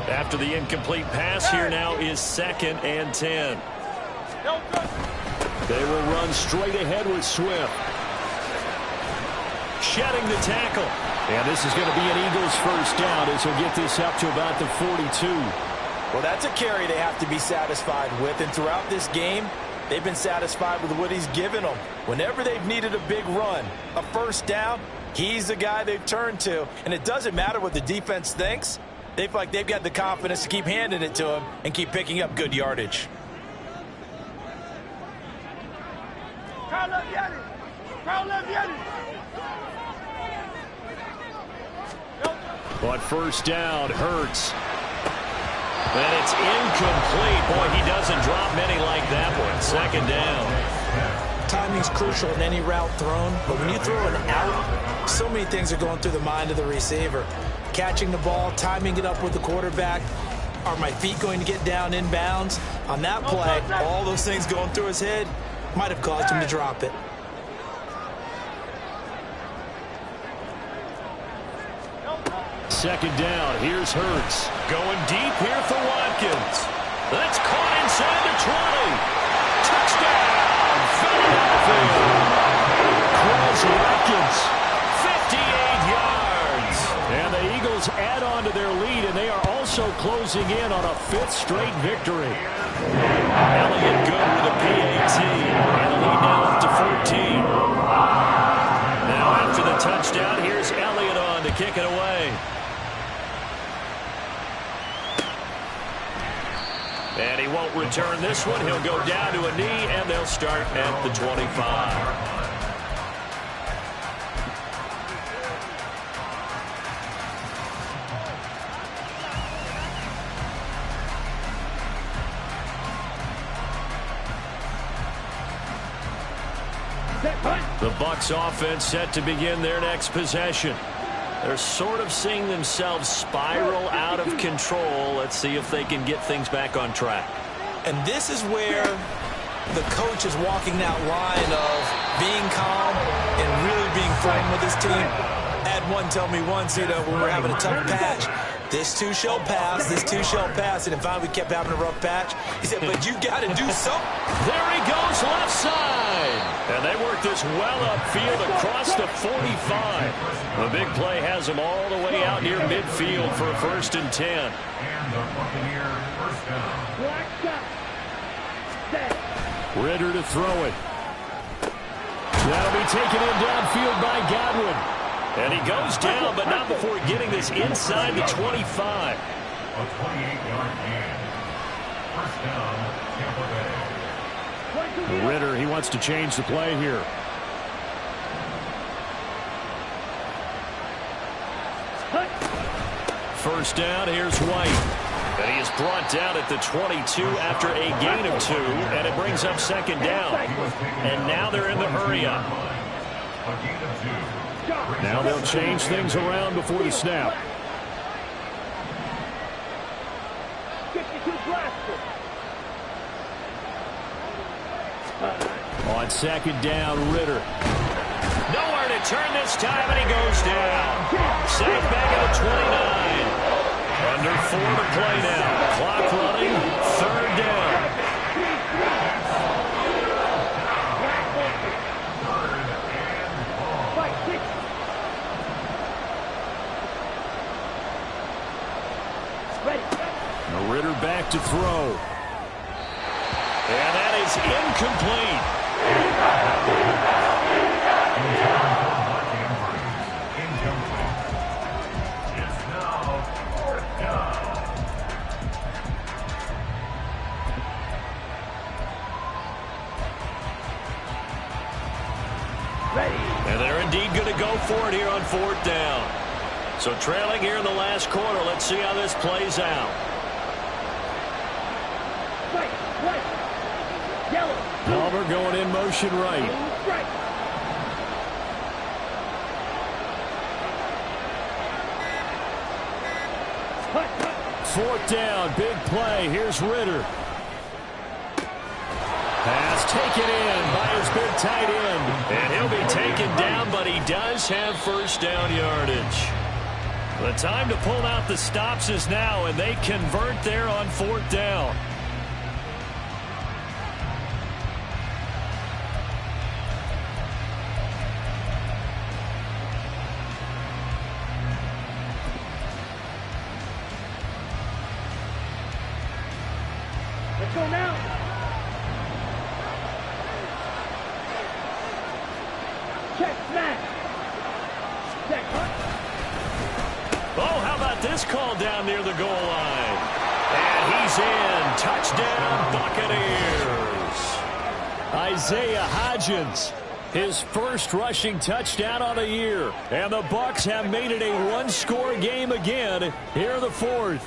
After the incomplete pass, here now is second and 10. They will run straight ahead with Swift. Shedding the tackle. And this is going to be an Eagles first down as he'll get this up to about the 42. Well, that's a carry they have to be satisfied with, and throughout this game, they've been satisfied with what he's given them. Whenever they've needed a big run, a first down, he's the guy they've turned to. And it doesn't matter what the defense thinks. They feel like they've got the confidence to keep handing it to him and keep picking up good yardage. On first down, Hurts. And it's incomplete. Boy, he doesn't drop many like that one. Second down. Timing's crucial in any route thrown, but when you throw an out, so many things are going through the mind of the receiver. Catching the ball, timing it up with the quarterback, Are my feet going to get down in bounds? On that play, all those things going through his head might have caused him to drop it. Second down. Here's Hurts. Going deep here for Watkins. That's caught inside the 20. Touchdown, Philadelphia. Chris Watkins, 58 yards. And the Eagles add on to their lead, and they are also closing in on a 5th straight victory. Elliott good with a PAT. And the lead now up to 14. Now after the touchdown, here's Elliott on to kick it away. And he won't return this one. He'll go down to a knee, and they'll start at the 25. The Bucs offense set to begin their next possession. They're sort of seeing themselves spiral out of control. Let's see if they can get things back on track. And this is where the coach is walking that line of being calm and really being firm with his team. Had one tell me once, when we were having a tough patch, this too shall pass, this too shall pass. And finally we kept having a rough patch. He said, but you got to do something. There he goes, left side. And they work this well upfield across the 45. The big play has them all the way out near midfield for a 1st and 10. And the Buccaneer first down. Ritter to throw it. That'll be taken in downfield by Godwin. And he goes down, but not before getting this inside the 25. A 28-yard gain. First down, Tampa Bay. Ritter, he wants to change the play here. First down, here's White. And he is brought down at the 22 after a gain of 2, and it brings up 2nd down. And now they're in the hurry-up. A gain of 2. Now they'll change things around before the snap. On 2nd down, Ritter. Nowhere to turn this time, and he goes down. Sacked back at the 29. Under 4 to play now. Clock running, 3rd down. Ritter back to throw. And that is incomplete. It's now 4th down. And they're indeed going to go for it here on 4th down. So trailing here in the last quarter. Let's see how this plays out. Palmer going in motion right. Fourth down, big play. Here's Ritter. Pass taken in by his big tight end. And he'll be taken down, but he does have 1st down yardage. The time to pull out the stops is now, and they convert there on 4th down. Let's go now. Check smash. Check hunt. Oh, how about this call down near the goal line? And he's in. Touchdown, Buccaneers. Isaiah Hodgins, his 1st rushing touchdown on the year. And the Bucs have made it a 1-score game again here in the 4th.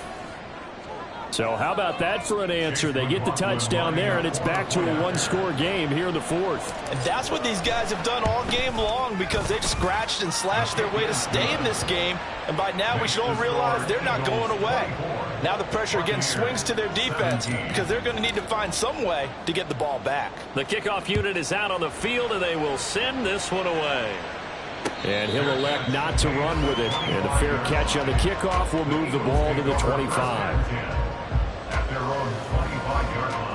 So how about that for an answer? They get the touchdown there, and it's back to a 1-score game here in the 4th. And that's what these guys have done all game long, because they've scratched and slashed their way to stay in this game. And by now we should all realize they're not going away. Now the pressure again swings to their defense because they're going to need to find some way to get the ball back. The kickoff unit is out on the field, and they will send this one away. And he'll elect not to run with it. And a fair catch on the kickoff will move the ball to the 25. At their own 25-yard line.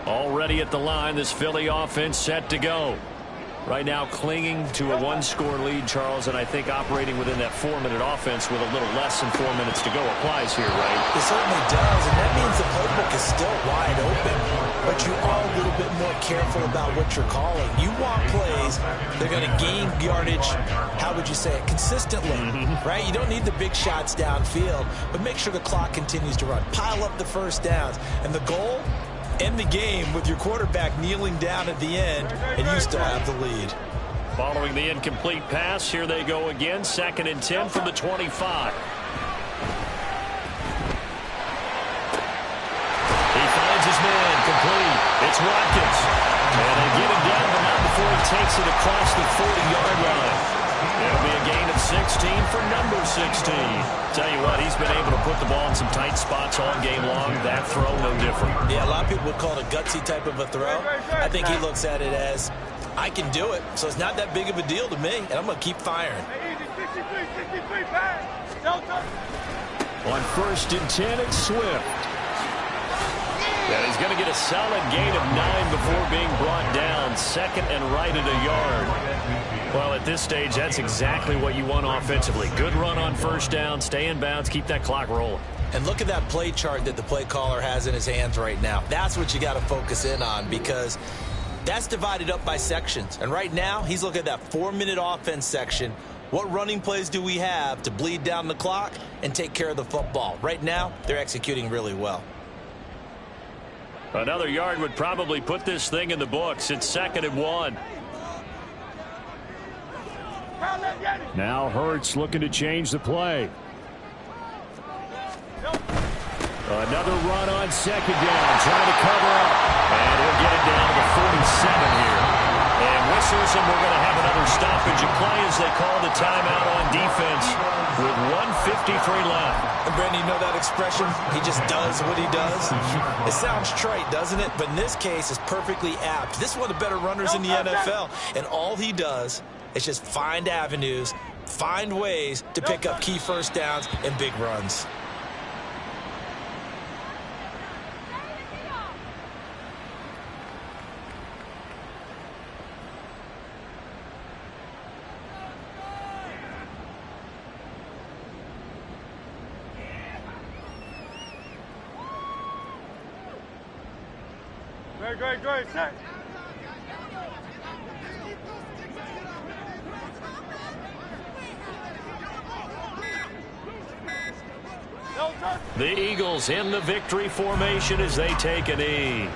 Already at the line, this Philly offense set to go. Right now clinging to a one-score lead, Charles, and I think operating within that 4-minute offense with a little less than 4 minutes to go applies here, right? It certainly does, and that means the playbook is still wide open, but you are a little bit more careful about what you're calling. You want plays, they're going to gain yardage, how would you say it, consistently, right? You don't need the big shots downfield, but make sure the clock continues to run. Pile up the first downs, and the goal, end the game with your quarterback kneeling down at the end, and you still have the lead. Following the incomplete pass, here they go again. 2nd and 10 from the 25. He finds his man, complete. It's Watkins. And they get him down, but not before he takes it across the 40-yard line. It'll be a gain of 16 for number 16. Tell you what, he's been able to put the ball in some tight spots all game long. That throw, no different. Yeah, a lot of people would call it a gutsy type of a throw. I think he looks at it as, I can do it, so it's not that big of a deal to me, and I'm going to keep firing. On 1st and 10, it's Swift. And he's going to get a solid gain of 9 before being brought down. 2nd and right at a yard. Well, at this stage, that's exactly what you want offensively. Good run on 1st down, stay in bounds, keep that clock rolling. And look at that play chart that the play caller has in his hands right now. That's what you got to focus in on, because that's divided up by sections. And right now, he's looking at that 4-minute offense section. What running plays do we have to bleed down the clock and take care of the football? Right now, they're executing really well. Another yard would probably put this thing in the books. It's 2nd and 1. Now Hurts looking to change the play. Another run on 2nd down, trying to cover up. And he'll get it down to the 47 here. And whistles, and we're going to have another stoppage of play as they call the timeout on defense with 1:53 left. And Brandon, you know that expression? He just does what he does. It sounds trite, doesn't it? But in this case, it's perfectly apt. This is one of the better runners in the NFL. And all he does is just find avenues, find ways to pick up key 1st downs and big runs. Great, set. The Eagles in the victory formation as they take a knee.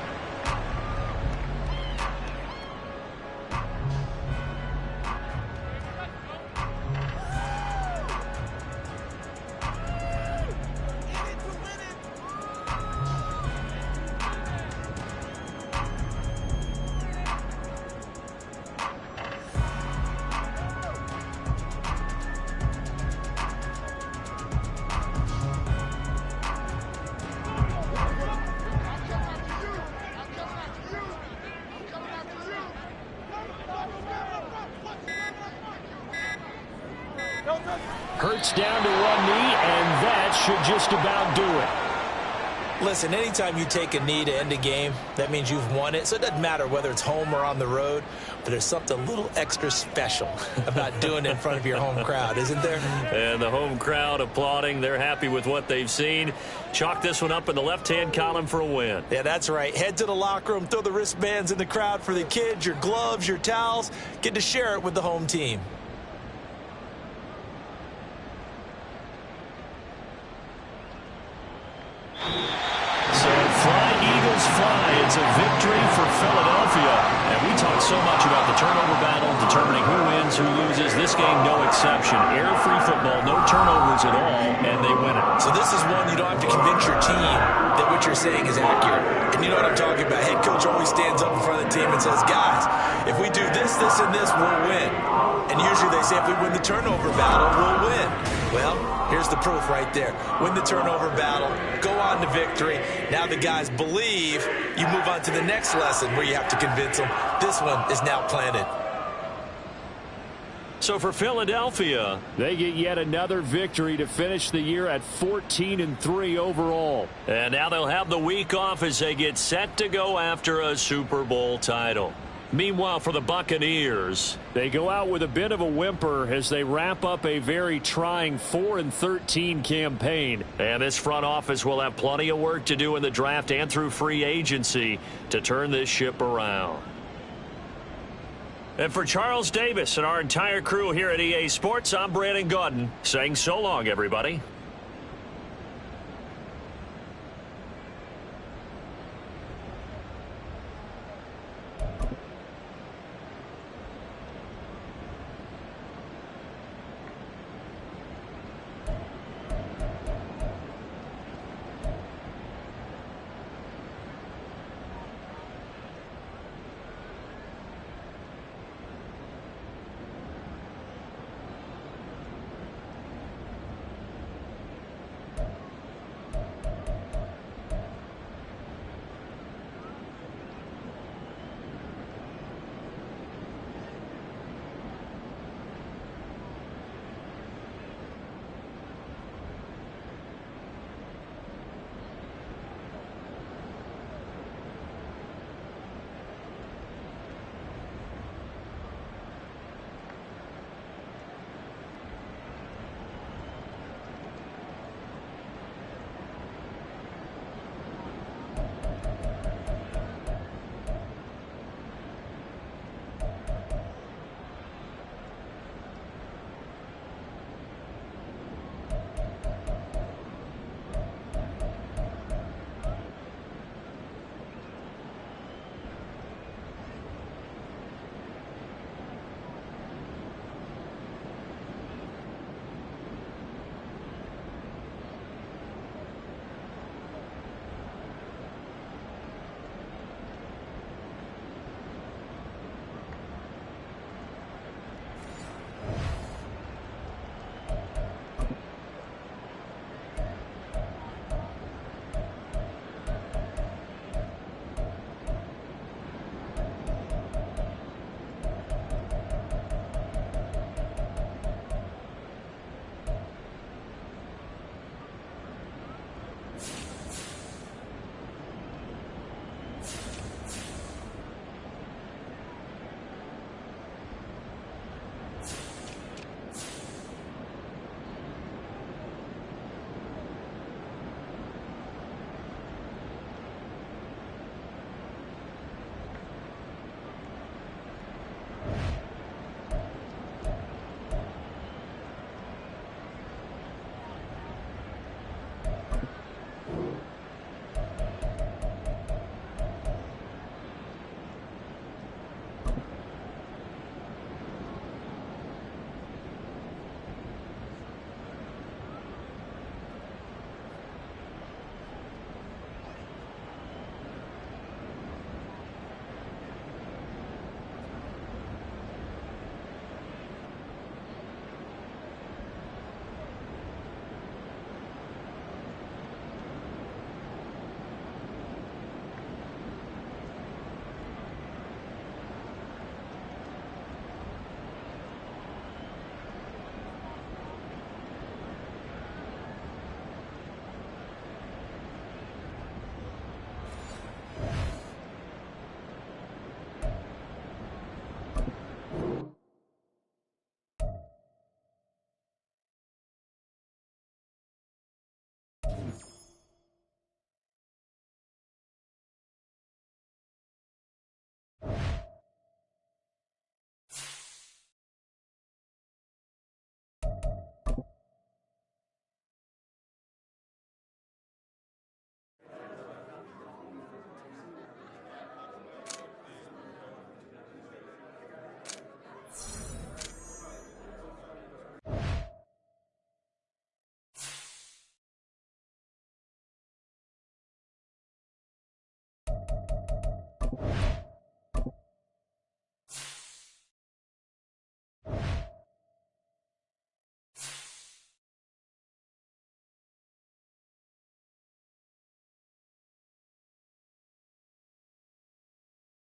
Hurts down to one knee, and that should just about do it. Listen, anytime you take a knee to end a game, that means you've won it. So it doesn't matter whether it's home or on the road, but there's something a little extra special about doing it in front of your home crowd, isn't there? And the home crowd applauding. They're happy with what they've seen. Chalk this one up in the left-hand column for a win. Yeah, that's right. Head to the locker room, throw the wristbands in the crowd for the kids, your gloves, your towels. Get to share it with the home team. So fly, Eagles fly. It's a victory for Philadelphia. And we talk so much about the turnover battle, determining who wins, who loses. This game, no exception. Air-free football, no turnovers at all, and they win it. So this is one you don't have to convince your team that what you're saying is accurate. And you know what I'm talking about. Head coach always stands up in front of the team and says, guys, if we do this, this, and this, we'll win. And usually they say if we win the turnover battle, we'll win. Well, here's the proof right there. Win the turnover battle, go on to victory. Now the guys believe. You move on to the next lesson where you have to convince them. This one is now planted. So for Philadelphia, they get yet another victory to finish the year at 14-3 overall. And now they'll have the week off as they get set to go after a Super Bowl title. Meanwhile, for the Buccaneers, they go out with a bit of a whimper as they wrap up a very trying 4-13 campaign. And this front office will have plenty of work to do in the draft and through free agency to turn this ship around. And for Charles Davis and our entire crew here at EA Sports, I'm Brandon Gaudin saying so long, everybody.